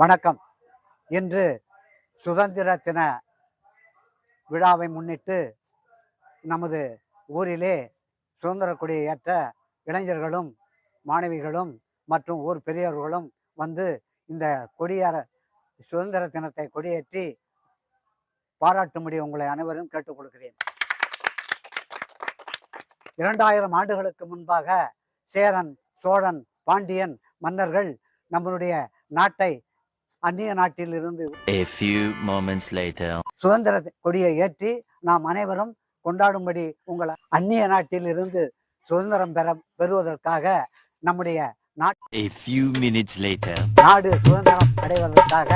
வணக்கம். இன்று சுதந்திர தின விழாவை முன்னிட்டு நமது ஊரிலே சுதந்திர கொடியை ஏற்ற இளைஞர்களும் மாணவிகளும் மற்றும் ஊர் பெரியவர்களும் வந்து இந்த சுதந்திர தினத்தை கொடியேற்றி பாராட்டும்படி உங்களை அனைவரும் கேட்டுக் கொள்கிறேன். 2000 ஆண்டுகளுக்கு முன்பாக சேரன், சோழன், பாண்டியன் மன்னர்கள் நம்மளுடைய நாட்டை அந்நிய நாட்டில் இருந்து சுதந்திர கொடியை ஏற்றி நாம் அனைவரும் கொண்டாடும்படி உங்களை அந்நிய நாட்டில் இருந்து சுதந்திரம் பெறுவதற்காக நம்முடைய நாடு சுதந்திரம் அடைவதற்காக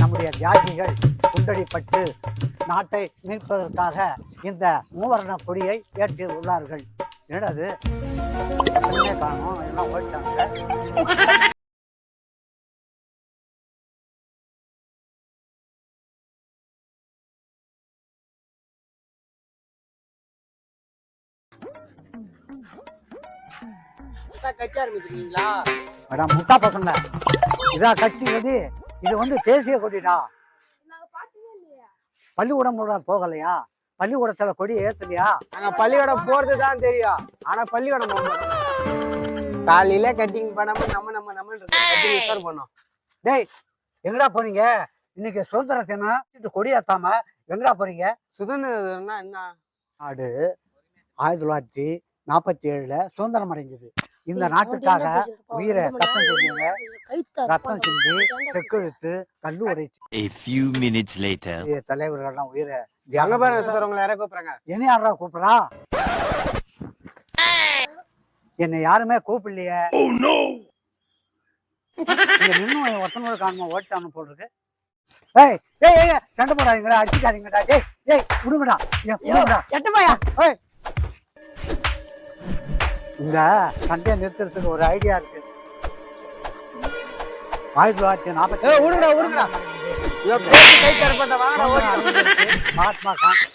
நம்முடைய தியாகிகள் குண்டடிப்பட்டு நாட்டை மீட்பதற்காக இந்த மூவர்ண கொடியை ஏற்றி உள்ளார்கள். என்னது காணும் எல்லாம் ஓட்டாங்க. கட்சி ஆரம்பிச்சிருக்கீங்களா? முட்டா பசங்க, இதா கட்சி கொடி. இது வந்து தேசிய கொடிடா. பள்ளிக்கூடம் போகலையா? பள்ளிக்கூடத்துல கொடி ஏத்துலையா? நாங்க பள்ளிக்கூடம் போறதுதான் தெரியும், ஆனா பள்ளிக்கூடம் காலையில கட்டிங் பண்ணாம நம்ம பண்ணோம். டேய், எங்கடா போறீங்க? இன்னைக்கு சுதந்திர தினம் கொடி ஏத்தாம எங்கடா போறீங்க? சுதந்திரம்னா என்ன? நாடு 1947 சுதந்திரம் அடைஞ்சது. இந்த நாட்டுக்காக உயிரை ரத்தம் செஞ்சவங்க, ரத்தம் செஞ்சு செக்கெழுத்து கல்லு உடைச்சு தலைவர்கள்லாம் உயிரை கூப்பிடுறாங்க. என்ன யாரா கூப்பிடுறா? என்னை யாருமே கூப்பிடலையே. இன்னும் ஒருத்தனோட காரணமா ஓட்டானு போட்டிருக்கு. ஏய் ஏய் ஏய், சண்டை போடாதீங்கடா, அடிச்சுக்காதீங்கடா. ஏய் ஏய், விடுங்கடா, சட்டமாயா. இந்த சண்டையை நிறுத்துறதுக்கு ஒரு ஐடியா இருக்கு. 1940 மகாத்மா காந்தி